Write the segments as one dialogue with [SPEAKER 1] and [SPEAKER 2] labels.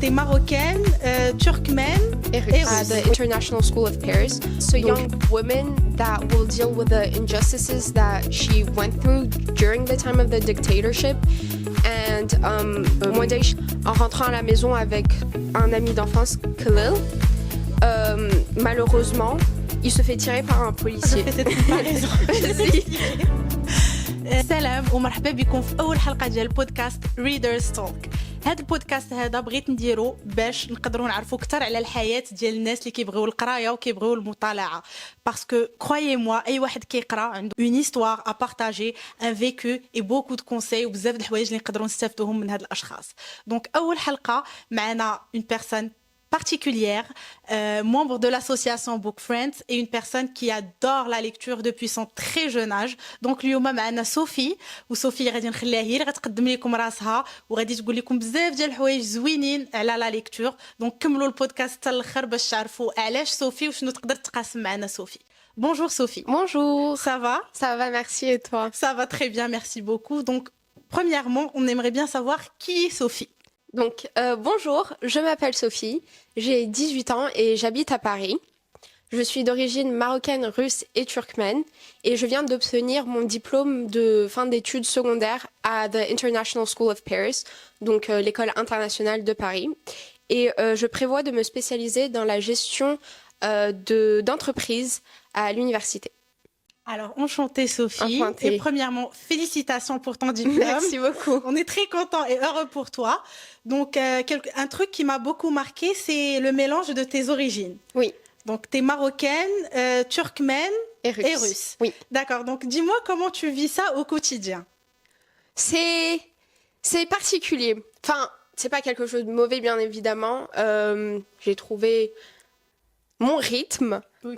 [SPEAKER 1] t'es marocaine, turkmène
[SPEAKER 2] et russe. At the International School of Paris. So young women that will deal with the injustices that she went through during the time of the dictatorship. And one day, en rentrant à la maison avec un ami d'enfance, Khalil, malheureusement, il se fait tirer par un policier.
[SPEAKER 1] سلام ومرحبا بكم في اول حلقه ديال بودكاست ريدرز توك. هذا البودكاست هذا بغيت نديرو باش نقدروا نعرفوا اكثر على الحياه ديال الناس اللي كيبغيو القرايه وكيبغيو المطالعه باسكو كرويي موا اي واحد كيقرا عنده اون هيستوار ا بارطاجي ان فيكو اي بوكو دو كونساي وبزاف د الحوايج اللي نقدروا نستافدوهم من هاد الاشخاص. دونك اول حلقه معنا اون بيرسون particulière, membre de l'association Book Friends et une personne qui adore la lecture depuis son très jeune âge. Donc اليوم معنا صوفي وصوفي غادي نخليها هي اللي غتقدم لكم راسها وغادي تقول لكم بزاف ديال الحوايج زوينين على لا ليكتور. دونك كملوا البودكاست حتى الاخر باش تعرفوا علاش صوفي وشنو تقدر تقاسم معنا صوفي. Bonjour Sophie.
[SPEAKER 2] Bonjour.
[SPEAKER 1] Ça va?
[SPEAKER 2] Ça va, merci et toi?
[SPEAKER 1] Ça va très bien, merci beaucoup. Donc premièrement, on aimerait bien savoir qui est Sophie.
[SPEAKER 2] Donc, bonjour, je m'appelle Sophie, j'ai 18 ans et j'habite à Paris. Je suis d'origine marocaine, russe et turkmène et je viens d'obtenir mon diplôme de fin d'études secondaires à the International School of Paris, donc l'école internationale de Paris. Et je prévois de me spécialiser dans la gestion d'entreprises à l'université.
[SPEAKER 1] Alors, enchantée Sophie.
[SPEAKER 2] Enchantée.
[SPEAKER 1] Et premièrement, félicitations pour ton diplôme.
[SPEAKER 2] Merci beaucoup.
[SPEAKER 1] On est très contents et heureux pour toi. Donc, un truc qui m'a beaucoup marqué, c'est le mélange de tes origines.
[SPEAKER 2] Oui.
[SPEAKER 1] Donc, tu es marocaine, turkmène
[SPEAKER 2] et
[SPEAKER 1] russe.
[SPEAKER 2] Oui.
[SPEAKER 1] D'accord. Donc, dis-moi comment tu vis ça au quotidien.
[SPEAKER 2] C'est particulier. Enfin, c'est pas quelque chose de mauvais, bien évidemment. J'ai trouvé mon rythme.
[SPEAKER 1] Oui.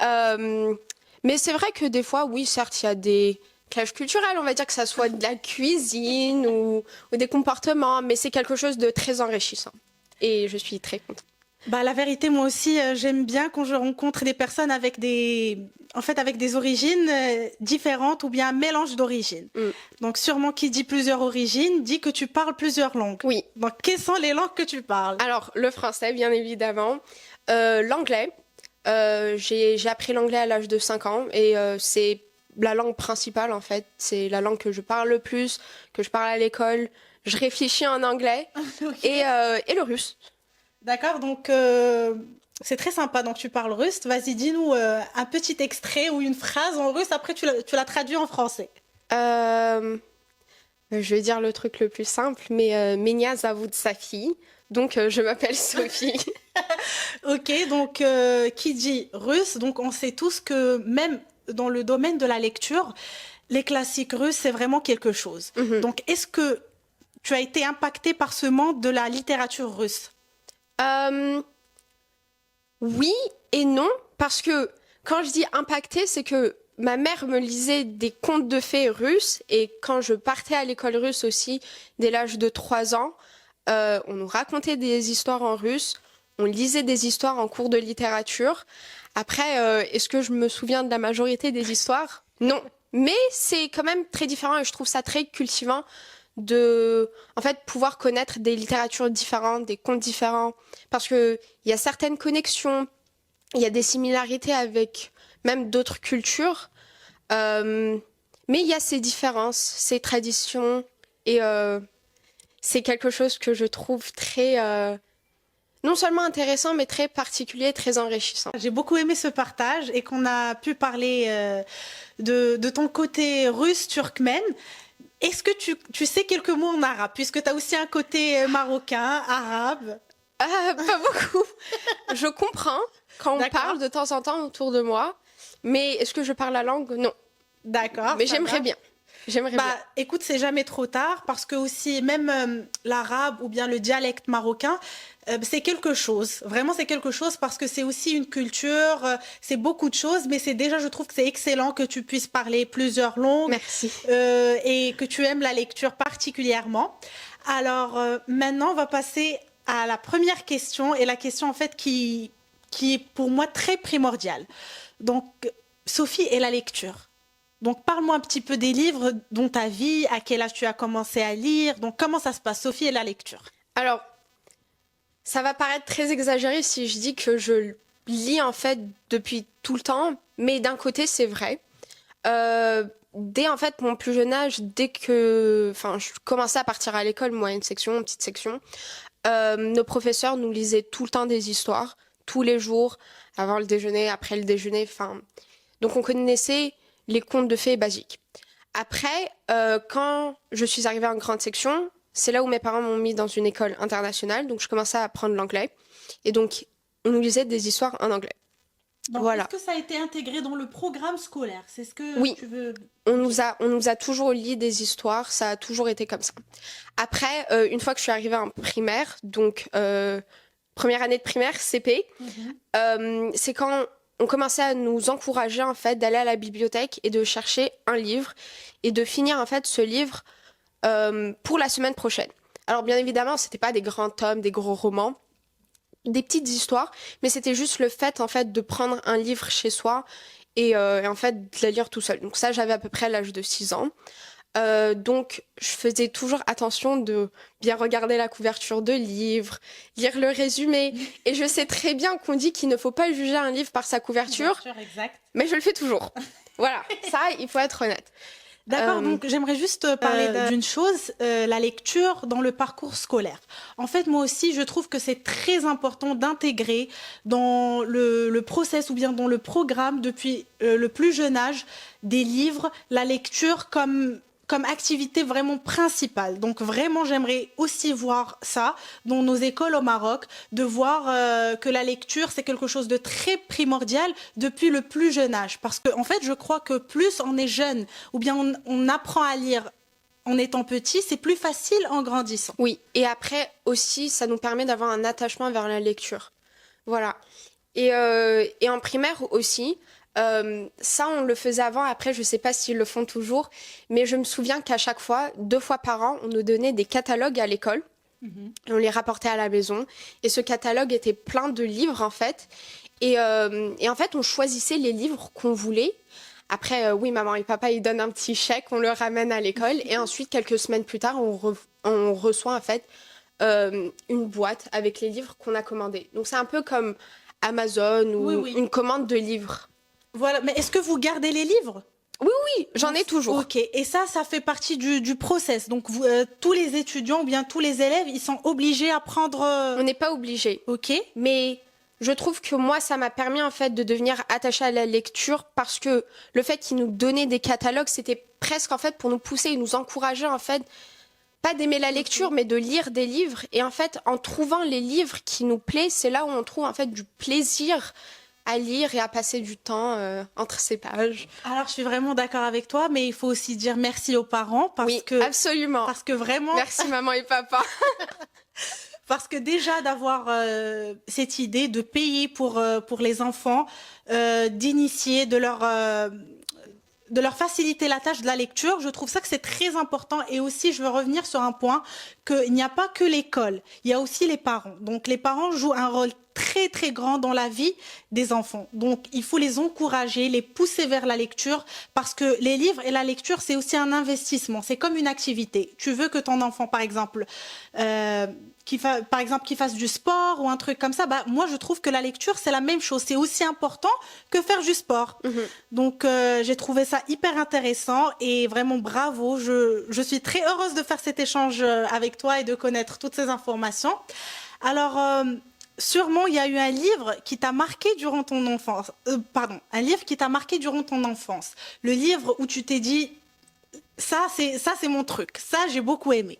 [SPEAKER 2] Mais c'est vrai que des fois, oui, certes, il y a des clashs culturels, on va dire que ça soit de la cuisine ou des comportements, mais c'est quelque chose de très enrichissant. Et je suis très contente.
[SPEAKER 1] Bah, la vérité, moi aussi, j'aime bien quand je rencontre des personnes avec des origines différentes ou bien un mélange d'origines. Donc, sûrement, qui dit plusieurs origines, dit que tu parles plusieurs langues.
[SPEAKER 2] Oui.
[SPEAKER 1] Donc, quelles sont les langues que tu parles?
[SPEAKER 2] Alors, le français, bien évidemment. L'anglais. J'ai appris l'anglais à l'âge de 5 ans et c'est la langue principale en fait. C'est la langue que je parle le plus, que je parle à l'école. Je réfléchis en anglais. Okay. Et le russe. D'accord,
[SPEAKER 1] donc c'est très sympa. Donc tu parles russe. Vas-y, dis-nous un petit extrait ou une phrase en russe. Après, tu la traduis en français.
[SPEAKER 2] Je vais dire le truc le plus simple, mais Menia Zavoud Safi. Donc je m'appelle Sophie.
[SPEAKER 1] Ok, donc qui dit russe, donc on sait tous que même dans le domaine de la lecture, les classiques russes, c'est vraiment quelque chose. Donc est-ce que tu as été impactée par ce monde de la littérature russe?
[SPEAKER 2] Oui et non, parce que quand je dis impactée, c'est que ma mère me lisait des contes de fées russes et quand je partais à l'école russe aussi, dès l'âge de 3 ans, on nous racontait des histoires en russe, on lisait des histoires en cours de littérature. Après, est-ce que je me souviens de la majorité des histoires? Non. Mais c'est quand même très différent et je trouve ça très cultivant de, en fait, pouvoir connaître des littératures différentes, des contes différents. Parce qu'il y a certaines connexions, il y a des similarités avec même d'autres cultures. Mais il y a ces différences, ces traditions et c'est quelque chose que je trouve très... non seulement intéressant, mais très particulier, très enrichissant.
[SPEAKER 1] J'ai beaucoup aimé ce partage et qu'on a pu parler de ton côté russe-turkmène. Est-ce que tu sais quelques mots en arabe, puisque tu as aussi un côté marocain, arabe?
[SPEAKER 2] Pas beaucoup. Je comprends quand on parle de temps en temps autour de moi, mais est-ce que je parle la langue? Non.
[SPEAKER 1] D'accord.
[SPEAKER 2] Mais j'aimerais bien. J'aimerais bien.
[SPEAKER 1] Écoute, c'est jamais trop tard parce que aussi même l'arabe ou bien le dialecte marocain, c'est quelque chose. Vraiment, c'est quelque chose parce que c'est aussi une culture, c'est beaucoup de choses, mais c'est déjà, je trouve que c'est excellent que tu puisses parler plusieurs langues.
[SPEAKER 2] Merci.
[SPEAKER 1] Et que tu aimes la lecture particulièrement. Alors, maintenant, on va passer à la première question et la question en fait qui est pour moi très primordiale. Donc, Sophie et la lecture. Donc, parle-moi un petit peu des livres dont ta vie, à quel âge tu as commencé à lire. Donc, comment ça se passe, Sophie et la lecture?
[SPEAKER 2] Alors, Ça va paraître très exagéré si je dis que je lis en fait depuis tout le temps, mais d'un côté c'est vrai. Dès en fait mon plus jeune âge, je commençais à partir à l'école, moyenne section, petite section, nos professeurs nous lisaient tout le temps des histoires, tous les jours, avant le déjeuner, après le déjeuner, donc on connaissait les contes de fées basiques. Après, quand je suis arrivée en grande section, c'est là où mes parents m'ont mis dans une école internationale, donc je commençais à apprendre l'anglais. Et donc, on nous lisait des histoires en anglais.
[SPEAKER 1] Donc,
[SPEAKER 2] voilà.
[SPEAKER 1] est-ce que ça a été intégré dans le programme scolaire? C'est ce que
[SPEAKER 2] Oui.
[SPEAKER 1] tu veux...
[SPEAKER 2] On nous a toujours lu des histoires, ça a toujours été comme ça. Après, une fois que je suis arrivée en primaire, donc première année de primaire, CP, c'est quand on commençait à nous encourager en fait d'aller à la bibliothèque et de chercher un livre et de finir en fait ce livre pour la semaine prochaine. Alors bien évidemment, c'était pas des grands tomes, des gros romans, des petites histoires, mais c'était juste le fait en fait de prendre un livre chez soi et en fait de la lire tout seul. Donc ça, j'avais à peu près l'âge de 6 ans. Donc je faisais toujours attention de bien regarder la couverture de livre, lire le résumé. Et je sais très bien qu'on dit qu'il ne faut pas juger un livre par sa couverture,
[SPEAKER 1] exact.
[SPEAKER 2] Mais je le fais toujours. Voilà, ça, il faut être honnête.
[SPEAKER 1] D'accord, donc j'aimerais juste parler d'une chose, la lecture dans le parcours scolaire. En fait, moi aussi, je trouve que c'est très important d'intégrer dans le process ou bien dans le programme depuis le plus jeune âge des livres, la lecture comme activité vraiment principale. Donc vraiment, j'aimerais aussi voir ça dans nos écoles au Maroc, de voir que la lecture, c'est quelque chose de très primordial depuis le plus jeune âge. Parce que, en fait, je crois que plus on est jeune, ou bien on apprend à lire en étant petit, c'est plus facile en grandissant.
[SPEAKER 2] Oui, et après aussi, ça nous permet d'avoir un attachement vers la lecture. Voilà. Et en primaire aussi, ça, on le faisait avant. Après, je sais pas s'ils le font toujours, mais je me souviens qu'à chaque fois, 2 fois par an, on nous donnait des catalogues à l'école. Et on les rapportait à la maison. Et ce catalogue était plein de livres, en fait. Et en fait, on choisissait les livres qu'on voulait. Après, oui, maman et papa, ils donnent un petit chèque, on le ramène à l'école. Et ensuite, quelques semaines plus tard, on reçoit, en fait, une boîte avec les livres qu'on a commandés. Donc, c'est un peu comme Amazon ou une commande de livres.
[SPEAKER 1] Voilà, mais est-ce que vous gardez les livres?
[SPEAKER 2] Oui, j'en ai toujours.
[SPEAKER 1] Ok, et ça fait partie du process. Donc, tous les étudiants ou bien tous les élèves, ils sont obligés à prendre...
[SPEAKER 2] On n'est pas obligé.
[SPEAKER 1] Ok.
[SPEAKER 2] Mais je trouve que moi, ça m'a permis en fait de devenir attachée à la lecture parce que le fait qu'ils nous donnaient des catalogues, c'était presque en fait pour nous pousser et nous encourager en fait, pas d'aimer la lecture, mais de lire des livres. Et en fait, en trouvant les livres qui nous plaisent, c'est là où on trouve en fait du plaisir à lire et à passer du temps entre ces pages.
[SPEAKER 1] Alors, je suis vraiment d'accord avec toi, mais il faut aussi dire merci aux parents parce que...
[SPEAKER 2] absolument.
[SPEAKER 1] Parce que vraiment...
[SPEAKER 2] Merci maman et papa.
[SPEAKER 1] Parce que déjà d'avoir cette idée de payer pour les enfants, d'initier, de leur faciliter la tâche de la lecture, je trouve ça que c'est très important. Et aussi, je veux revenir sur un point, qu'il n'y a pas que l'école, il y a aussi les parents. Donc, les parents jouent un rôle très, très grand dans la vie des enfants. Donc, il faut les encourager, les pousser vers la lecture, parce que les livres et la lecture, c'est aussi un investissement. C'est comme une activité. Tu veux que ton enfant, par exemple, qu'il fasse du sport ou un truc comme ça, moi, je trouve que la lecture, c'est la même chose. C'est aussi important que faire du sport. Donc, j'ai trouvé ça hyper intéressant et vraiment bravo. Je suis très heureuse de faire cet échange avec toi et de connaître toutes ces informations. Alors, sûrement, il y a eu un livre qui t'a marqué durant ton enfance. Un livre qui t'a marqué durant ton enfance. Le livre où tu t'es dit, ça, c'est mon truc. Ça, j'ai beaucoup aimé.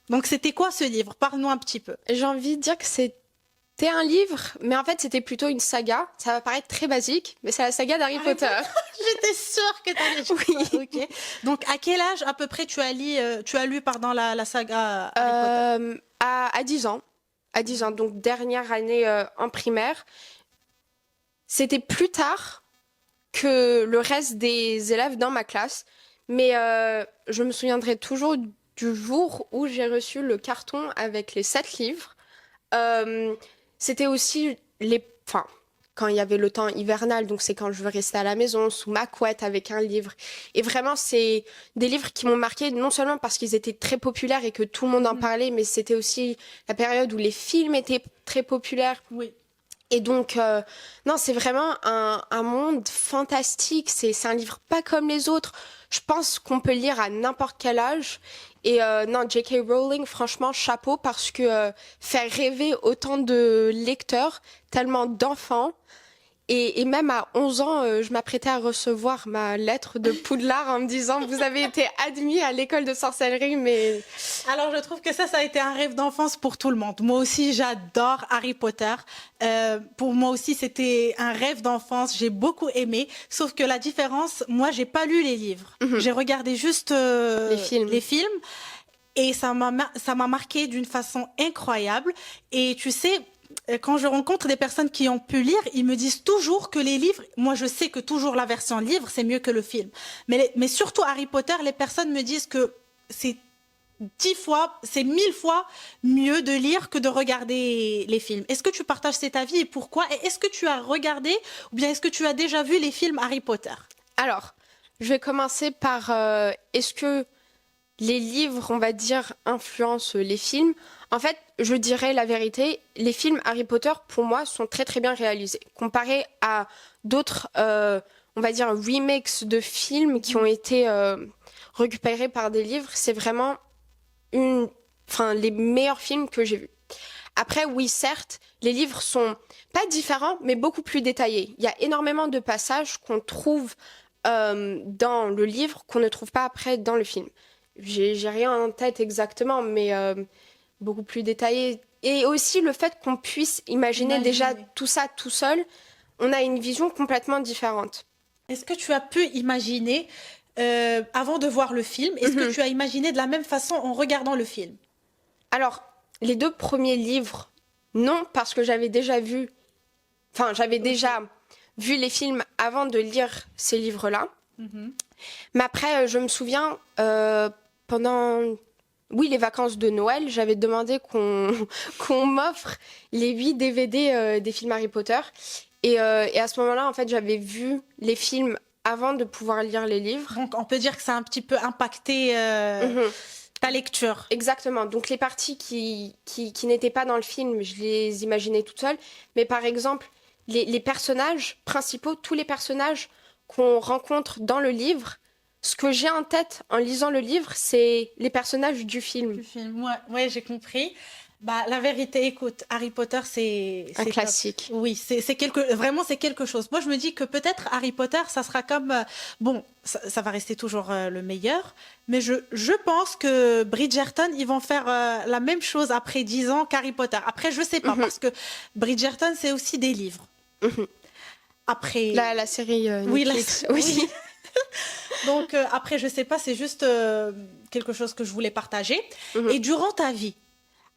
[SPEAKER 1] Donc, c'était quoi ce livre? Parle-nous un petit peu.
[SPEAKER 2] J'ai envie de dire que c'était un livre, mais en fait, c'était plutôt une saga. Ça va paraître très basique, mais c'est la saga d'Harry Potter.
[SPEAKER 1] J'étais sûre que tu allais dire ça. Okay. Donc, à quel âge, à peu près, tu as lu la saga Harry Potter?
[SPEAKER 2] À 10 ans. À 10 ans, donc dernière année en primaire. C'était plus tard que le reste des élèves dans ma classe, mais je me souviendrai toujours du jour où j'ai reçu le quand quand il y avait le temps hivernal, donc c'est quand je veux rester à la maison, sous ma couette avec un livre. Et vraiment, c'est des livres qui m'ont marqué, non seulement parce qu'ils étaient très populaires et que tout le monde en parlait, mais c'était aussi la période où les films étaient très populaires.
[SPEAKER 1] Oui.
[SPEAKER 2] Et donc, non, c'est vraiment un monde fantastique. C'est un livre pas comme les autres. Je pense qu'on peut le lire à n'importe quel âge. Et non, J.K. Rowling, franchement, chapeau, parce que faire rêver autant de lecteurs, tellement d'enfants. Et même à 11 ans, je m'apprêtais à recevoir ma lettre de Poudlard en me disant « Vous avez été admis à l'école de sorcellerie, mais... »
[SPEAKER 1] Alors, je trouve que ça a été un rêve d'enfance pour tout le monde. Moi aussi, j'adore Harry Potter. Pour moi aussi, c'était un rêve d'enfance. J'ai beaucoup aimé. Sauf que la différence, moi, j'ai pas lu les livres. J'ai regardé juste les films. Et ça m'a marqué d'une façon incroyable. Et tu sais, quand je rencontre des personnes qui ont pu lire, ils me disent toujours que les livres, moi je sais que toujours la version livre, c'est mieux que le film. Mais surtout Harry Potter, les personnes me disent que c'est 10 fois, c'est 1000 fois mieux de lire que de regarder les films. Est-ce que tu partages cet avis et pourquoi? Et est-ce que tu as regardé ou bien est-ce que tu as déjà vu les films Harry Potter?
[SPEAKER 2] Alors, je vais commencer par est-ce que les livres, on va dire, influencent les films? En fait, je dirais la vérité, les films Harry Potter, pour moi, sont très très bien réalisés. Comparé à d'autres, on va dire, remakes de films qui ont été récupérés par des livres, c'est vraiment les meilleurs films que j'ai vus. Après, oui, certes, les livres sont pas différents, mais beaucoup plus détaillés. Il y a énormément de passages qu'on trouve dans le livre qu'on ne trouve pas après dans le film. J'ai rien en tête exactement, mais beaucoup plus détaillé. Et aussi le fait qu'on puisse imaginer déjà tout ça tout seul, on a une vision complètement différente.
[SPEAKER 1] Est-ce que tu as pu imaginer, avant de voir le film, est-ce que tu as imaginé de la même façon en regardant le film?
[SPEAKER 2] Alors, les 2 premiers livres, non, parce que j'avais déjà vu les films avant de lire ces livres-là. Mais après, je me souviens, pendant les vacances de Noël, j'avais demandé qu'on m'offre les 8 DVD des films Harry Potter. Et à ce moment-là, en fait, j'avais vu les films avant de pouvoir lire les livres.
[SPEAKER 1] Donc, on peut dire que ça a un petit peu impacté ta lecture.
[SPEAKER 2] Exactement. Donc, les parties qui n'étaient pas dans le film, je les imaginais toutes seules. Mais par exemple, les personnages principaux, tous les personnages qu'on rencontre dans le livre, ce que j'ai en tête en lisant le livre, c'est les personnages du film.
[SPEAKER 1] Ouais, j'ai compris. Bah, la vérité, écoute, Harry Potter, c'est
[SPEAKER 2] un classique.
[SPEAKER 1] Oui, c'est vraiment c'est quelque chose. Moi, je me dis que peut-être Harry Potter, ça sera comme ça va rester toujours le meilleur, mais je pense que Bridgerton, ils vont faire la même chose après 10 ans qu'Harry Potter. Après, je sais pas parce que Bridgerton, c'est aussi des livres. Après
[SPEAKER 2] la série Netflix.
[SPEAKER 1] Oui. Donc après, je sais pas, c'est juste quelque chose que je voulais partager. Et durant ta vie,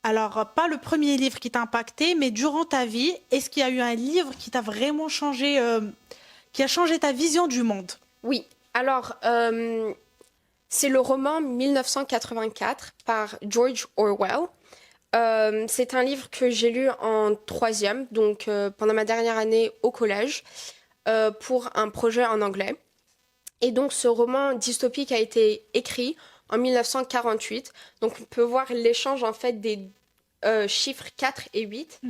[SPEAKER 1] alors pas le premier livre qui t'a impacté, mais durant ta vie, est-ce qu'il y a eu un livre qui t'a vraiment changé, qui a changé ta vision du monde?
[SPEAKER 2] Oui. Alors, c'est le roman 1984 par George Orwell. C'est un livre que j'ai lu en 3e, donc pendant ma dernière année au collège, pour un projet en anglais. Et donc ce roman dystopique a été écrit en 1948. Donc on peut voir l'échange en fait des chiffres 4 et 8.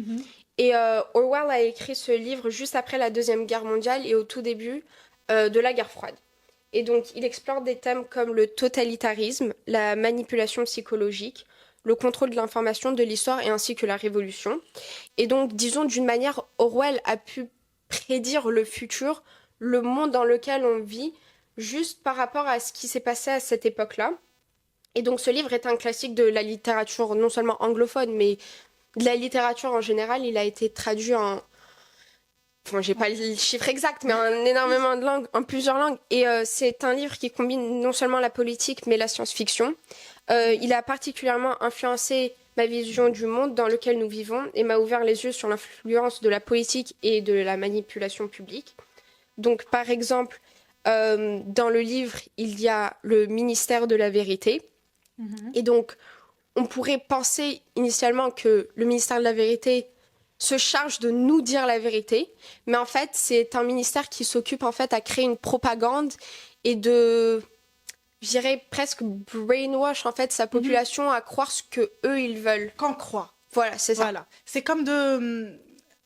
[SPEAKER 2] Et Orwell a écrit ce livre juste après la Deuxième Guerre mondiale et au tout début de la guerre froide. Et donc il explore des thèmes comme le totalitarisme, la manipulation psychologique, le contrôle de l'information, de l'histoire et ainsi que la révolution. Et donc disons d'une manière, Orwell a pu prédire le futur, le monde dans lequel on vit, juste par rapport à ce qui s'est passé à cette époque-là. Et donc ce livre est un classique de la littérature, non seulement anglophone, mais de la littérature en général. Il a été traduit en... Enfin, j'ai pas le chiffre exact, mais en énormément de langues, en plusieurs langues. Et c'est un livre qui combine non seulement la politique, mais la science-fiction. Il a particulièrement influencé ma vision du monde dans lequel nous vivons et m'a ouvert les yeux sur l'influence de la politique et de la manipulation publique. Donc, par exemple, dans le livre, il y a le ministère de la vérité. Et donc, on pourrait penser initialement que le ministère de la vérité se charge de nous dire la vérité. Mais en fait, c'est un ministère qui s'occupe en fait à créer une propagande et de, je dirais presque brainwash en fait sa population à croire ce que eux ils veulent.
[SPEAKER 1] Qu'en croit.
[SPEAKER 2] Voilà, c'est ça.
[SPEAKER 1] Voilà. C'est comme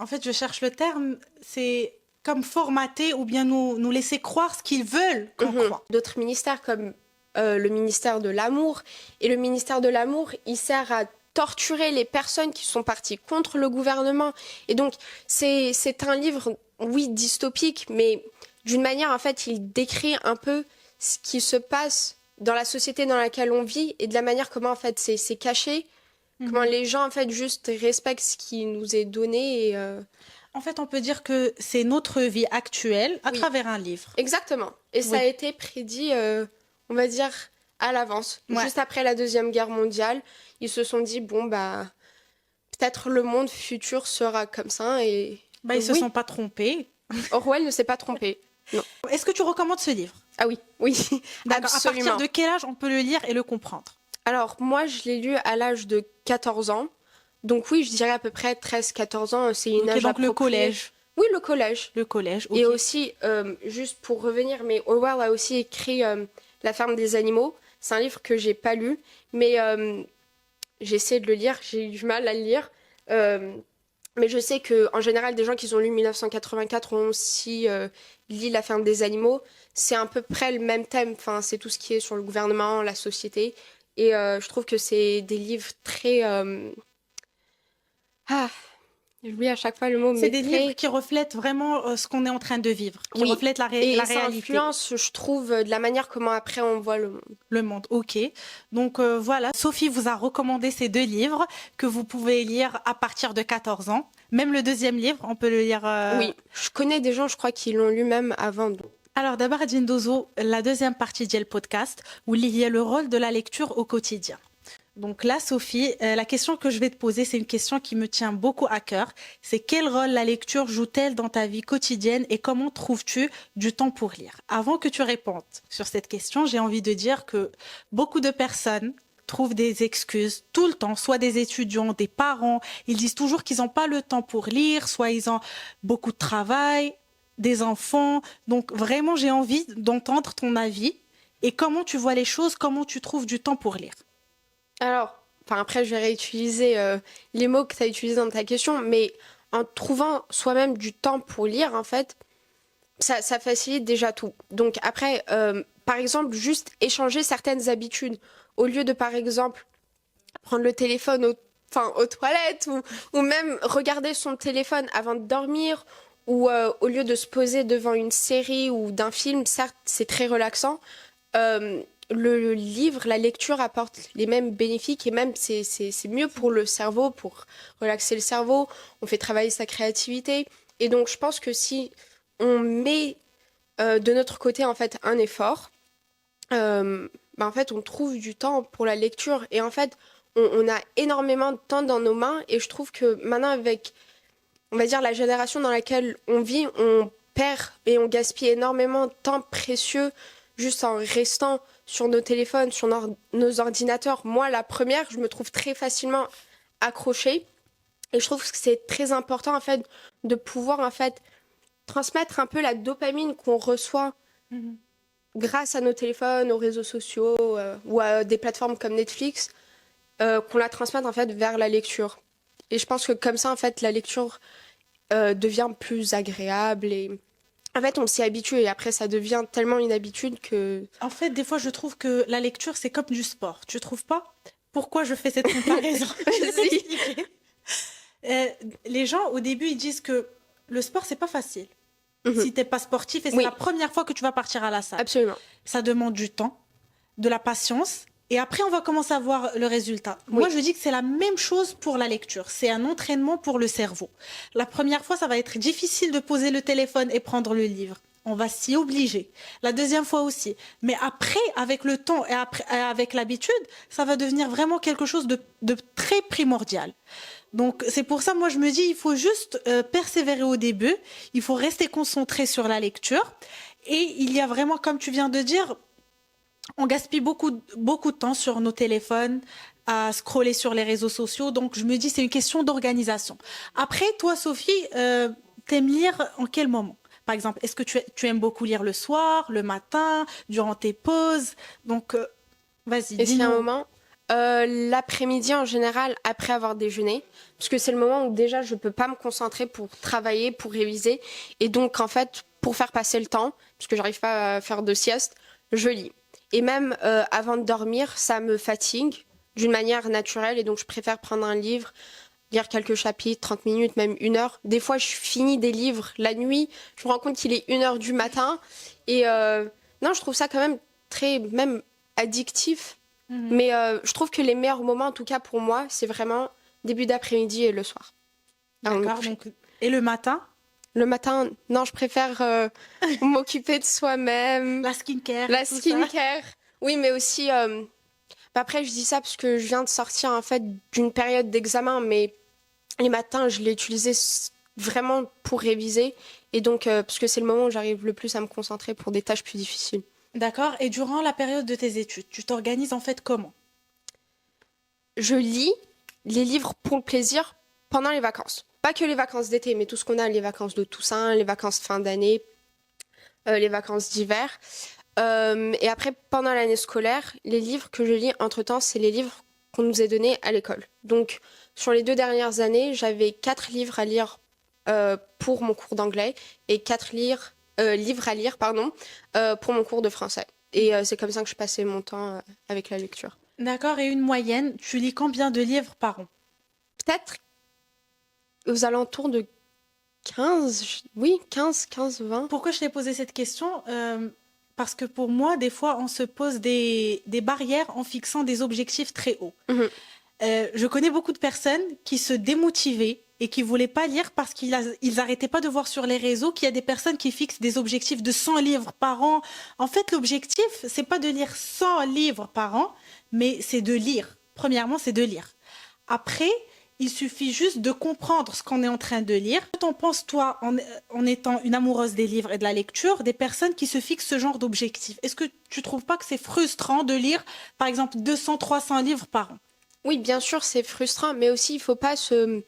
[SPEAKER 1] en fait, je cherche le terme, c'est comme formater ou bien nous laisser croire ce qu'ils veulent qu'on croit.
[SPEAKER 2] D'autres ministères comme le ministère de l'amour. Et le ministère de l'amour, il sert à torturer les personnes qui sont parties contre le gouvernement. Et donc, c'est un livre, oui, dystopique, mais d'une manière, en fait, il décrit un peu ce qui se passe dans la société dans laquelle on vit et de la manière comment, en fait, c'est caché, comment les gens, en fait, juste respectent ce qui nous est donné. Et,
[SPEAKER 1] En fait, on peut dire que c'est notre vie actuelle à travers un livre.
[SPEAKER 2] Exactement. Et ça a été prédit, on va dire, à l'avance. Juste après la Deuxième Guerre mondiale, ils se sont dit, bon, bah, peut-être le monde futur sera comme ça. Et
[SPEAKER 1] Ils se sont pas trompés.
[SPEAKER 2] Orwell ne s'est pas trompé. Non.
[SPEAKER 1] Est-ce que tu recommandes ce livre?
[SPEAKER 2] Ah oui, oui,
[SPEAKER 1] D'accord.
[SPEAKER 2] absolument.
[SPEAKER 1] À partir de quel âge on peut le lire et le comprendre?
[SPEAKER 2] Alors, moi, je l'ai lu à l'âge de 14 ans. Donc oui, je dirais à peu près 13-14 ans, c'est une âge
[SPEAKER 1] donc
[SPEAKER 2] approprié.
[SPEAKER 1] le collège.
[SPEAKER 2] Oui, le collège.
[SPEAKER 1] Le collège, ok.
[SPEAKER 2] Et aussi, juste pour revenir, mais Orwell a aussi écrit La ferme des animaux. C'est un livre que j'ai pas lu, mais j'ai essayé de le lire, j'ai eu du mal à le lire. Mais je sais qu'en général, des gens qui ont lu 1984 ont aussi lu La ferme des animaux. C'est à peu près le même thème, enfin, c'est tout ce qui est sur le gouvernement, la société. Et je trouve que c'est des livres très... j'oublie à chaque fois le mot.
[SPEAKER 1] C'est des livres qui reflètent vraiment ce qu'on est en train de vivre, qui reflètent la réalité.
[SPEAKER 2] Et ça influence, je trouve, de la manière comment après on voit le monde.
[SPEAKER 1] Le monde, ok. Donc voilà, Sophie vous a recommandé ces 2 livres que vous pouvez lire à partir de 14 ans. Même le deuxième livre, on peut le lire...
[SPEAKER 2] Oui, je connais des gens, je crois, qui l'ont lu même avant.
[SPEAKER 1] Alors d'abord, Jindozo, la deuxième partie du podcast, où il y a le rôle de la lecture au quotidien. Donc là, Sophie, la question que je vais te poser, c'est une question qui me tient beaucoup à cœur. C'est quel rôle la lecture joue-t-elle dans ta vie quotidienne et comment trouves-tu du temps pour lire? Avant que tu répondes sur cette question, j'ai envie de dire que beaucoup de personnes trouvent des excuses tout le temps, soit des étudiants, des parents. Ils disent toujours qu'ils n'ont pas le temps pour lire, soit ils ont beaucoup de travail, des enfants. Donc vraiment, j'ai envie d'entendre ton avis et comment tu vois les choses, comment tu trouves du temps pour lire.
[SPEAKER 2] Alors, après, je vais réutiliser les mots que tu as utilisés dans ta question, mais en trouvant soi-même du temps pour lire, en fait, ça facilite déjà tout. Donc après, par exemple, juste échanger certaines habitudes. Au lieu de, par exemple, prendre le téléphone aux toilettes ou même regarder son téléphone avant de dormir ou au lieu de se poser devant une série ou d'un film, certes, c'est très relaxant. Le livre, la lecture apporte les mêmes bénéfices et même c'est mieux pour le cerveau, pour relaxer le cerveau. On fait travailler sa créativité. Et donc, je pense que si on met de notre côté en fait un effort, en fait, on trouve du temps pour la lecture. Et en fait, on a énormément de temps dans nos mains. Et je trouve que maintenant, avec, on va dire, la génération dans laquelle on vit, on perd et on gaspille énormément de temps précieux juste en restant sur nos téléphones, sur nos ordinateurs. Moi, la première, je me trouve très facilement accrochée. Et je trouve que c'est très important, en fait, de pouvoir, en fait, transmettre un peu la dopamine qu'on reçoit grâce à nos téléphones, aux réseaux sociaux ou à des plateformes comme Netflix, qu'on la transmette, en fait, vers la lecture. Et je pense que comme ça, en fait, la lecture devient plus agréable et... En fait, on s'y habitue et après, ça devient tellement une habitude que...
[SPEAKER 1] En fait, des fois, je trouve que la lecture, c'est comme du sport. Tu trouves pas? Pourquoi je fais cette comparaison? Les gens, au début, ils disent que le sport, c'est pas facile. Si t'es pas sportif et c'est la première fois que tu vas partir à la salle.
[SPEAKER 2] Absolument.
[SPEAKER 1] Ça demande du temps, de la patience. Et après, on va commencer à voir le résultat. Moi, je dis que c'est la même chose pour la lecture. C'est un entraînement pour le cerveau. La première fois, ça va être difficile de poser le téléphone et prendre le livre. On va s'y obliger. La deuxième fois aussi. Mais après, avec le temps et avec l'habitude, ça va devenir vraiment quelque chose de très primordial. Donc, c'est pour ça, moi, je me dis, il faut juste persévérer au début. Il faut rester concentré sur la lecture. Et il y a vraiment, comme tu viens de dire... On gaspille beaucoup de temps sur nos téléphones à scroller sur les réseaux sociaux. Donc, je me dis, c'est une question d'organisation. Après, toi, Sophie, t'aimes lire en quel moment? Par exemple, est-ce que tu aimes beaucoup lire le soir, le matin, durant tes pauses? Donc, vas-y,
[SPEAKER 2] Et c'est un
[SPEAKER 1] dis-nous.
[SPEAKER 2] moment l'après-midi en général, après avoir déjeuné, parce que c'est le moment où déjà je peux pas me concentrer pour travailler, pour réviser, et donc en fait pour faire passer le temps, parce que j'arrive pas à faire de sieste, je lis. Et même avant de dormir, ça me fatigue d'une manière naturelle, et donc je préfère prendre un livre, lire quelques chapitres, 30 minutes, même 1 heure. Des fois, je finis des livres la nuit, je me rends compte qu'il est 1 heure du matin, et non, je trouve ça quand même très même addictif.
[SPEAKER 1] Mhm.
[SPEAKER 2] Mais je trouve que les meilleurs moments, en tout cas pour moi, c'est vraiment début d'après-midi et le soir. Avant de me
[SPEAKER 1] D'accord.
[SPEAKER 2] coucher.
[SPEAKER 1] Donc, et le matin,
[SPEAKER 2] Le matin, non, je préfère m'occuper de soi-même,
[SPEAKER 1] la skincare,
[SPEAKER 2] la
[SPEAKER 1] tout ça.
[SPEAKER 2] skincare. Oui, mais aussi, après, je dis ça parce que je viens de sortir en fait d'une période d'examen, mais les matins, je l'ai utilisé vraiment pour réviser. Et donc, parce que c'est le moment où j'arrive le plus à me concentrer pour des tâches plus difficiles.
[SPEAKER 1] D'accord. Et durant la période de tes études, tu t'organises en fait comment?
[SPEAKER 2] Je lis les livres pour le plaisir pendant les vacances. Pas que les vacances d'été, mais tout ce qu'on a, les vacances de Toussaint, les vacances fin d'année, les vacances d'hiver. Et après, pendant l'année scolaire, les livres que je lis entre-temps, c'est les livres qu'on nous a donnés à l'école. Donc, sur les 2 dernières années, j'avais 4 livres à lire pour mon cours d'anglais et 4 livres à lire pour mon cours de français. Et c'est comme ça que je passais mon temps avec la lecture.
[SPEAKER 1] D'accord. Et une moyenne, tu lis combien de livres par an?
[SPEAKER 2] Peut-être aux alentours de 15, oui, 15, 20.
[SPEAKER 1] Pourquoi je t'ai posé cette question? Parce que pour moi, des fois, on se pose des barrières en fixant des objectifs très hauts.
[SPEAKER 2] Mhm.
[SPEAKER 1] Je connais beaucoup de personnes qui se démotivaient et qui voulaient pas lire parce ils arrêtaient pas de voir sur les réseaux qu'il y a des personnes qui fixent des objectifs de 100 livres par an. En fait, l'objectif, c'est pas de lire 100 livres par an, mais c'est de lire. Premièrement, c'est de lire. Après, il suffit juste de comprendre ce qu'on est en train de lire. Qu'est-ce que t'en penses, toi, en étant une amoureuse des livres et de la lecture, des personnes qui se fixent ce genre d'objectif? Est-ce que tu trouves pas que c'est frustrant de lire, par exemple, 200, 300 livres par an?
[SPEAKER 2] Oui, bien sûr, c'est frustrant, mais aussi il faut pas se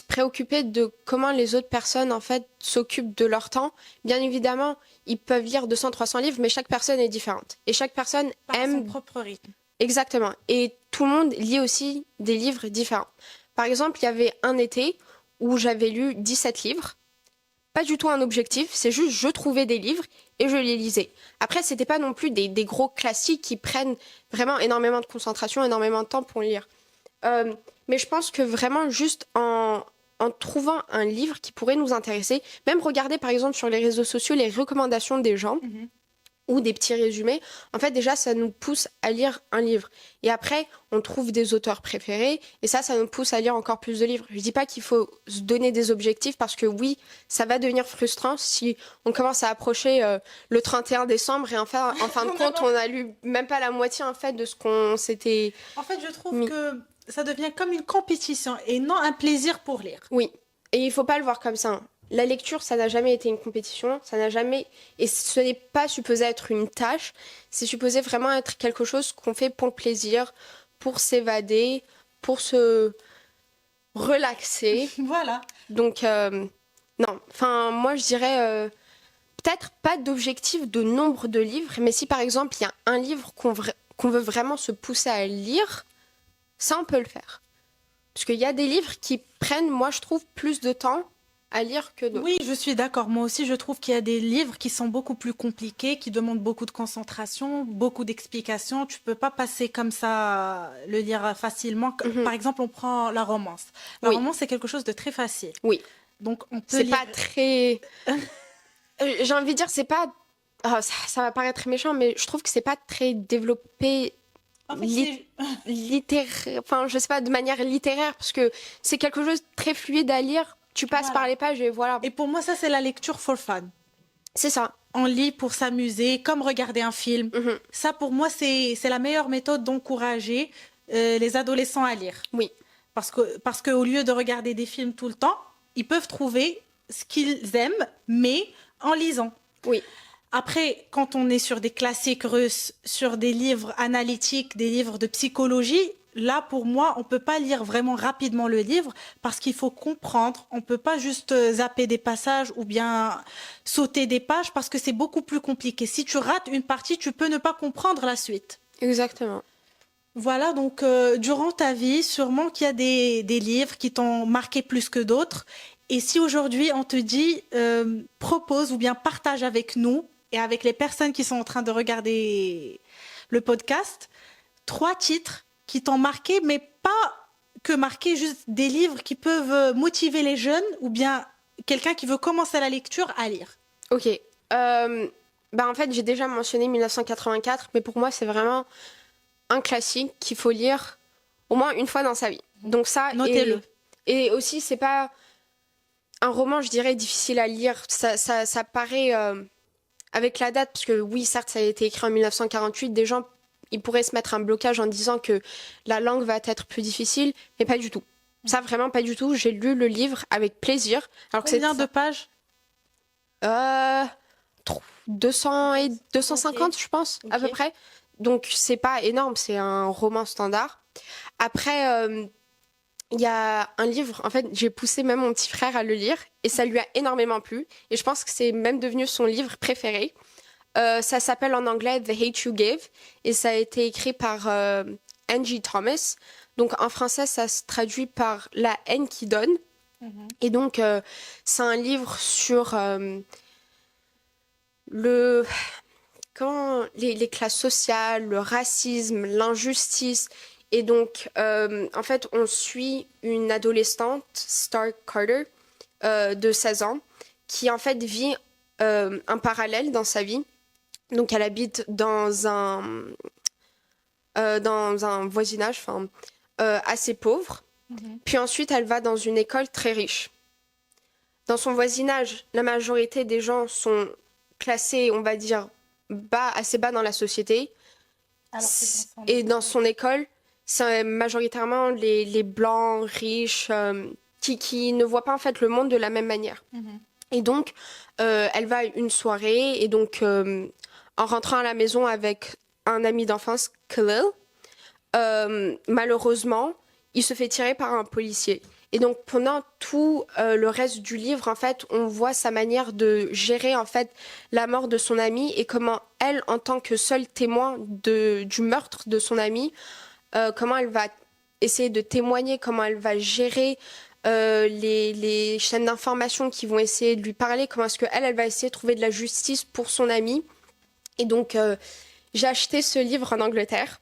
[SPEAKER 2] préoccuper de comment les autres personnes en fait s'occupent de leur temps. Bien évidemment, ils peuvent lire 200, 300 livres, mais chaque personne est différente et chaque personne
[SPEAKER 1] Par son
[SPEAKER 2] aime
[SPEAKER 1] propre rythme.
[SPEAKER 2] exactement. Et tout le monde lit aussi des livres différents. Par exemple, il y avait un été où j'avais lu 17 livres. Pas du tout un objectif, c'est juste je trouvais des livres et je les lisais. Après, c'était pas non plus des gros classiques qui prennent vraiment énormément de concentration, énormément de temps pour lire. Mais je pense que vraiment juste en trouvant un livre qui pourrait nous intéresser, même regarder par exemple sur les réseaux sociaux les recommandations des gens,
[SPEAKER 1] Mhm.
[SPEAKER 2] ou des petits résumés, en fait déjà ça nous pousse à lire un livre. Et après, on trouve des auteurs préférés et ça nous pousse à lire encore plus de livres. Je dis pas qu'il faut se donner des objectifs parce que oui, ça va devenir frustrant si on commence à approcher le 31 décembre et en fin de compte, on a lu même pas la moitié en fait de ce qu'on s'était
[SPEAKER 1] En fait, je trouve
[SPEAKER 2] mis.
[SPEAKER 1] que ça devient comme une compétition et non un plaisir pour lire.
[SPEAKER 2] Oui, et il faut pas le voir comme ça. La lecture, ça n'a jamais été une compétition, ça n'a jamais... Et ce n'est pas supposé être une tâche, c'est supposé vraiment être quelque chose qu'on fait pour le plaisir, pour s'évader, pour se relaxer.
[SPEAKER 1] Voilà.
[SPEAKER 2] Donc, non, enfin, moi je dirais peut-être pas d'objectif de nombre de livres, mais si par exemple il y a un livre qu'on veut vraiment se pousser à lire, ça on peut le faire. Parce qu'il y a des livres qui prennent, moi je trouve, plus de temps à lire que d'autres.
[SPEAKER 1] Oui, je suis d'accord. Moi aussi, je trouve qu'il y a des livres qui sont beaucoup plus compliqués, qui demandent beaucoup de concentration, beaucoup d'explications. Tu peux pas passer comme ça, le lire facilement.
[SPEAKER 2] Mhm.
[SPEAKER 1] Par exemple, on prend la romance. La
[SPEAKER 2] Oui.
[SPEAKER 1] romance, c'est quelque chose de très facile.
[SPEAKER 2] Oui,
[SPEAKER 1] Donc, on peut
[SPEAKER 2] c'est
[SPEAKER 1] lire.
[SPEAKER 2] pas très... j'ai envie de dire, c'est pas... Ah, ça va paraître méchant, mais je trouve que c'est pas très développé
[SPEAKER 1] En fait,
[SPEAKER 2] enfin, je sais pas, de manière littéraire, parce que c'est quelque chose de très fluide à lire. Tu passes
[SPEAKER 1] Voilà.
[SPEAKER 2] par les pages et voilà.
[SPEAKER 1] Et pour moi, ça, c'est la lecture for fun.
[SPEAKER 2] C'est ça.
[SPEAKER 1] On lit pour s'amuser, comme regarder un film.
[SPEAKER 2] Mhm.
[SPEAKER 1] Ça, pour moi, c'est la meilleure méthode d'encourager les adolescents à lire.
[SPEAKER 2] Oui.
[SPEAKER 1] Parce que au lieu de regarder des films tout le temps, ils peuvent trouver ce qu'ils aiment, mais en lisant.
[SPEAKER 2] Oui.
[SPEAKER 1] Après, quand on est sur des classiques russes, sur des livres analytiques, des livres de psychologie, là, pour moi, on peut pas lire vraiment rapidement le livre parce qu'il faut comprendre. On peut pas juste zapper des passages ou bien sauter des pages parce que c'est beaucoup plus compliqué. Si tu rates une partie, tu peux ne pas comprendre la suite.
[SPEAKER 2] Exactement.
[SPEAKER 1] Voilà, donc durant ta vie, sûrement qu'il y a des livres qui t'ont marqué plus que d'autres. Et si aujourd'hui on te dit propose ou bien partage avec nous et avec les personnes qui sont en train de regarder le podcast, 3 titres qui t'ont marqué, mais pas que marqué, juste des livres qui peuvent motiver les jeunes ou bien quelqu'un qui veut commencer la lecture à lire.
[SPEAKER 2] Ok. En fait, j'ai déjà mentionné 1984, mais pour moi, c'est vraiment un classique qu'il faut lire au moins une fois dans sa vie. Donc ça,
[SPEAKER 1] Notez-le.
[SPEAKER 2] Et aussi, c'est pas un roman, je dirais, difficile à lire. Ça paraît avec la date, parce que oui, certes, ça a été écrit en 1948, des gens, ils pourraient se mettre un blocage en disant que la langue va être plus difficile, mais pas du tout. Ça, vraiment pas du tout. J'ai lu le livre avec plaisir. Alors que
[SPEAKER 1] Combien de pages?
[SPEAKER 2] 200 et 250,
[SPEAKER 1] Ok.
[SPEAKER 2] je pense, à
[SPEAKER 1] Ok.
[SPEAKER 2] peu près. Donc, c'est pas énorme, c'est un roman standard. Après, il y a un livre, en fait, j'ai poussé même mon petit frère à le lire et ça lui a énormément plu. Et je pense que c'est même devenu son livre préféré. Ça s'appelle en anglais The Hate You Give et ça a été écrit par Angie Thomas. Donc, en français, ça se traduit par La haine qui donne. Et donc, c'est un livre sur le les classes sociales, le racisme, l'injustice. Et donc, en fait, on suit une adolescente, Stark Carter, de 16 ans, qui en fait vit un parallèle dans sa vie. Donc, elle habite dans un voisinage assez pauvre. Puis ensuite, elle va dans une école très riche. Dans son voisinage, la majorité des gens sont classés, on va dire, assez bas dans la société. Et dans son école, c'est majoritairement les blancs, riches, qui ne voient pas en fait le monde de la même manière. Et donc, elle va à une soirée, et donc, en rentrant à la maison avec un ami d'enfance, Khalil, malheureusement, il se fait tirer par un policier. Et donc, pendant tout le reste du livre, en fait, on voit sa manière de gérer, en fait, la mort de son ami et comment elle, en tant que seule témoin du meurtre de son ami, comment elle va essayer de témoigner, comment elle va gérer les chaînes d'information qui vont essayer de lui parler, comment est-ce qu'elle, elle va essayer de trouver de la justice pour son ami. Et donc, j'ai acheté ce livre en Angleterre.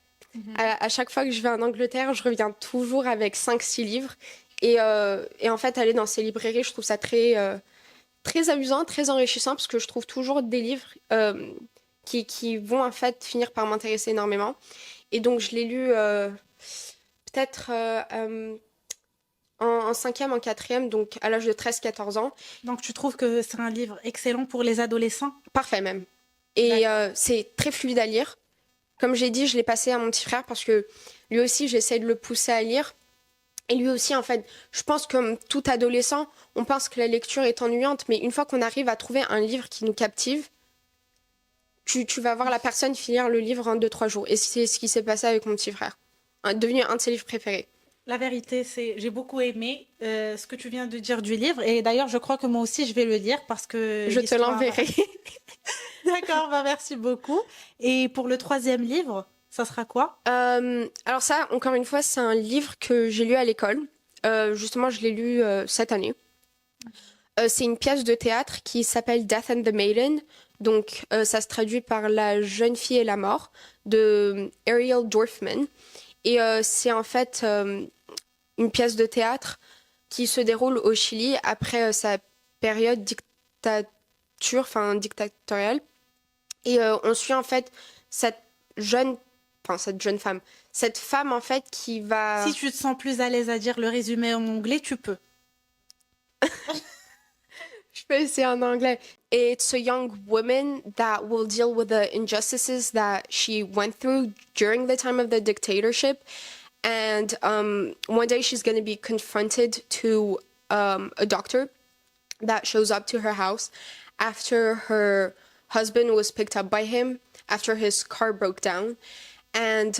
[SPEAKER 2] À chaque fois que je vais en Angleterre, je reviens toujours avec 5-6 livres. Et en fait, aller dans ces librairies, je trouve ça très, très amusant, très enrichissant, parce que je trouve toujours des livres qui vont en fait finir par m'intéresser énormément. Et donc, je l'ai lu peut-être en 5e, en 4e, donc à l'âge de 13-14 ans.
[SPEAKER 1] Donc tu trouves que c'est un livre excellent pour les adolescents?
[SPEAKER 2] Parfait même. Et c'est très fluide à lire. Comme j'ai dit, je l'ai passé à mon petit frère parce que lui aussi, j'essaie de le pousser à lire. Et lui aussi, en fait, je pense que comme tout adolescent, on pense que la lecture est ennuyante, mais une fois qu'on arrive à trouver un livre qui nous captive, tu vas voir la personne finir le livre en 2-3 jours. Et c'est ce qui s'est passé avec mon petit frère. Devenu un de ses livres préférés.
[SPEAKER 1] La vérité, c'est j'ai beaucoup aimé ce que tu viens de dire du livre. Et d'ailleurs, je crois que moi aussi, je vais le lire parce que...
[SPEAKER 2] Je te l'enverrai.
[SPEAKER 1] D'accord, merci beaucoup. Et pour le 3e livre, ça sera quoi?
[SPEAKER 2] Alors ça, encore une fois, c'est un livre que j'ai lu à l'école. Justement, je l'ai lu cette année. C'est une pièce de théâtre qui s'appelle Death and the Maiden. Donc, ça se traduit par La jeune fille et la mort de Ariel Dorfman. Et c'est en fait une pièce de théâtre qui se déroule au Chili après sa période dictatoriale. Et on suit en fait cette jeune femme. Cette femme en fait qui va...
[SPEAKER 1] Si tu te sens plus à l'aise à dire le résumé en anglais, tu peux.
[SPEAKER 2] Je peux essayer en anglais. It's a young woman that will deal with the injustices that she went through during the time of the dictatorship. And one day she's going to be confronted to a doctor that shows up to her house after her husband was picked up by him, after his car broke down. And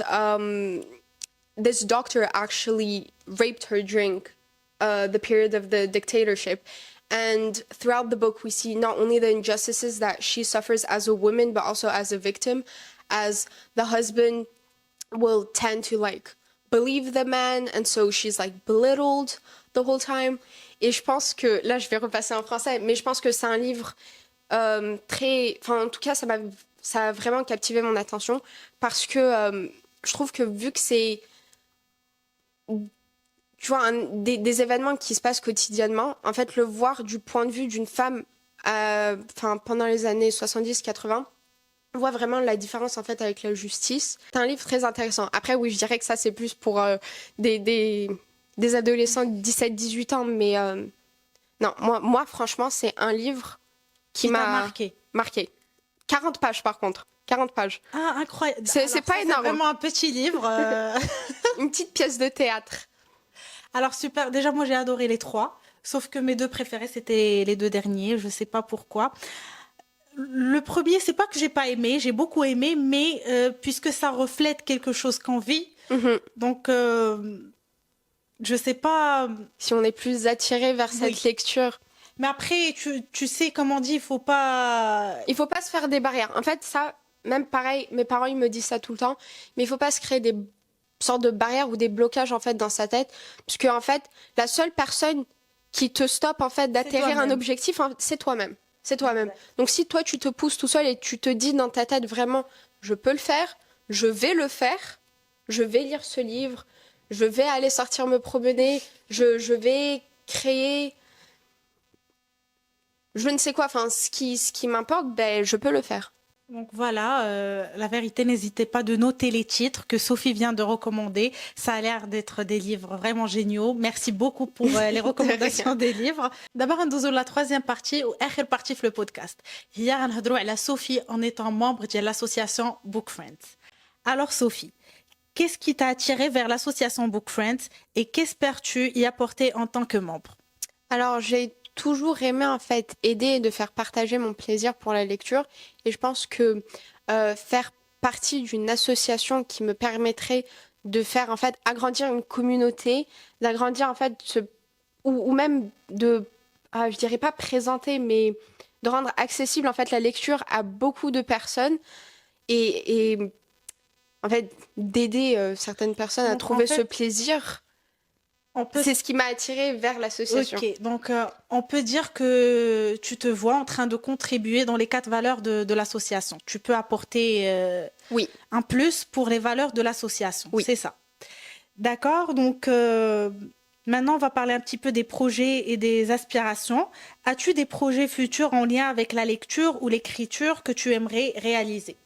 [SPEAKER 2] this doctor actually raped her during the period of the dictatorship. And throughout the book, we see not only the injustices that she suffers as a woman, but also as a victim, as the husband will tend to like believe the man, and so she's like belittled the whole time. Et je pense que, là je vais repasser en français, mais je pense que c'est un livre très... Enfin, en tout cas, ça a vraiment captivé mon attention, parce que je trouve que vu que c'est... Tu vois, des événements qui se passent quotidiennement, en fait, le voir du point de vue d'une femme pendant les années 70-80, on voit vraiment la différence en fait avec la justice. C'est un livre très intéressant. Après, oui, je dirais que ça, c'est plus pour des adolescents de 17-18 ans, mais non, moi, franchement, c'est un livre qui m'a marqué. 40 pages, par contre. 40 pages.
[SPEAKER 1] Ah, incroyable.
[SPEAKER 2] C'est pas énorme.
[SPEAKER 1] C'est vraiment un petit livre.
[SPEAKER 2] Une petite pièce de théâtre.
[SPEAKER 1] Alors, super. Déjà, moi, j'ai adoré les 3. Sauf que mes 2 préférés, c'était les 2 derniers. Je sais pas pourquoi. Le premier, c'est pas que j'ai pas aimé. J'ai beaucoup aimé, mais puisque ça reflète quelque chose qu'on vit. Donc, je sais pas...
[SPEAKER 2] Si on est plus attiré vers cette lecture...
[SPEAKER 1] Mais après, tu sais, comme on dit, il faut pas
[SPEAKER 2] se faire des barrières. En fait, ça, même pareil, mes parents, ils me disent ça tout le temps, mais il faut pas se créer des sortes de barrières ou des blocages, en fait, dans sa tête. Parce que, en fait, la seule personne qui te stoppe, en fait, d'atterrir un objectif, c'est toi-même. C'est toi-même. Donc, si toi, tu te pousses tout seul et tu te dis dans ta tête vraiment, je peux le faire, je vais le faire, je vais lire ce livre, je vais aller sortir me promener, je vais créer... Je ne sais quoi, enfin, ce qui m'importe, ben, je peux le faire.
[SPEAKER 1] Donc voilà, la vérité, n'hésitez pas de noter les titres que Sophie vient de recommander. Ça a l'air d'être des livres vraiment géniaux. Merci beaucoup pour les recommandations des livres. D'abord, nous avons la 3e partie, ou dernière partie de le podcast. Hier, on a parlé à Sophie en étant membre de l'association Book Friends. Alors Sophie, qu'est-ce qui t'a attiré vers l'association Book Friends et qu'espères-tu y apporter en tant que membre?
[SPEAKER 2] Alors, j'ai toujours aimé en fait aider et de faire partager mon plaisir pour la lecture, et je pense que faire partie d'une association qui me permettrait de faire en fait agrandir une communauté, d'agrandir en fait ou même de je dirais pas présenter, mais de rendre accessible en fait la lecture à beaucoup de personnes et en fait d'aider certaines personnes à trouver ce plaisir. C'est ce qui m'a attirée vers l'association.
[SPEAKER 1] Ok, donc on peut dire que tu te vois en train de contribuer dans les 4 valeurs de l'association. Tu peux apporter un plus pour les valeurs de l'association, c'est ça. D'accord, donc maintenant on va parler un petit peu des projets et des aspirations. As-tu des projets futurs en lien avec la lecture ou l'écriture que tu aimerais réaliser?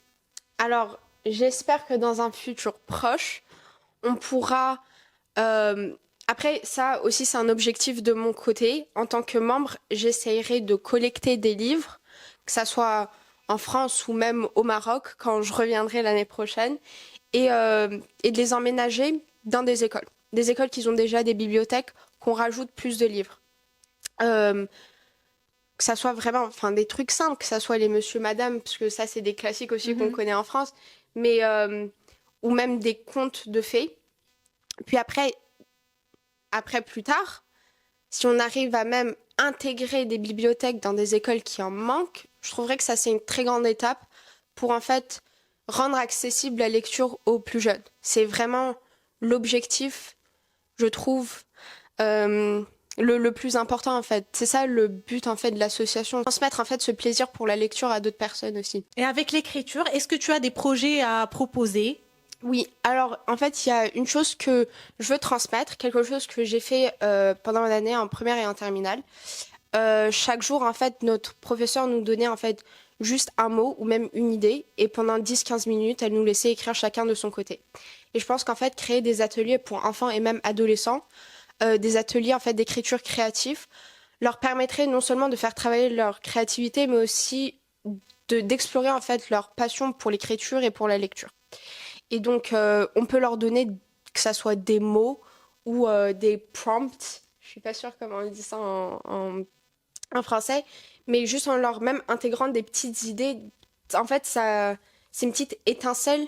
[SPEAKER 2] Alors, j'espère que dans un futur proche, on pourra... Après, ça aussi, c'est un objectif de mon côté. En tant que membre, j'essayerai de collecter des livres, que ça soit en France ou même au Maroc, quand je reviendrai l'année prochaine, et de les emménager dans des écoles. Des écoles qui ont déjà des bibliothèques, qu'on rajoute plus de livres. Que ça soit vraiment, enfin, des trucs simples, que ça soit les Monsieur, Madame, parce que ça, c'est des classiques aussi qu'on connaît en France, mais ou même des contes de fées. Puis après, plus tard, si on arrive à même intégrer des bibliothèques dans des écoles qui en manquent, je trouverais que ça, c'est une très grande étape pour en fait rendre accessible la lecture aux plus jeunes. C'est vraiment l'objectif, je trouve, le plus important en fait. C'est ça le but en fait de l'association, transmettre en fait ce plaisir pour la lecture à d'autres personnes aussi.
[SPEAKER 1] Et avec l'écriture, est-ce que tu as des projets à proposer?
[SPEAKER 2] Oui, alors en fait, il y a une chose que je veux transmettre, quelque chose que j'ai fait pendant l'année en première et en terminale. Chaque jour, en fait, notre professeur nous donnait en fait juste un mot ou même une idée, et pendant 10-15 minutes, elle nous laissait écrire chacun de son côté. Et je pense qu'en fait, créer des ateliers pour enfants et même adolescents, des ateliers en fait d'écriture créative, leur permettrait non seulement de faire travailler leur créativité, mais aussi d'explorer en fait leur passion pour l'écriture et pour la lecture. Et donc, on peut leur donner, que ça soit des mots ou des prompts. Je suis pas sûre comment on dit ça en français, mais juste en leur même intégrant des petites idées. En fait, c'est une petite étincelle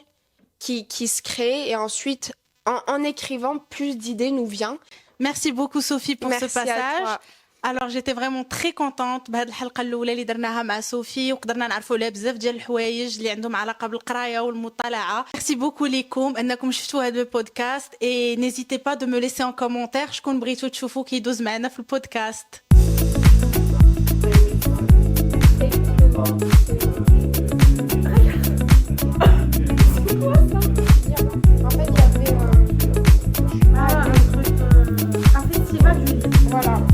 [SPEAKER 2] qui se crée, et ensuite, en écrivant, plus d'idées nous viennent.
[SPEAKER 1] Merci beaucoup Sophie pour
[SPEAKER 2] Merci
[SPEAKER 1] ce
[SPEAKER 2] à
[SPEAKER 1] passage.
[SPEAKER 2] toi.
[SPEAKER 1] Alors j'étais vraiment très contente بهذه الحلقة الأولى اللي درناها مع صوفي وقدرنا نعرفوا لها بزاف ديال الحوايج اللي عندهم علاقة بالقراية والمطالعة. Merci beaucoup ليكم أنكم شفتوا هذا البودكاست et n'hésitez pas de me laisser en commentaire شكون بغيتوا تشوفوا كيدوز معنا في البودكاست.
[SPEAKER 2] Un festival du livre. Voilà.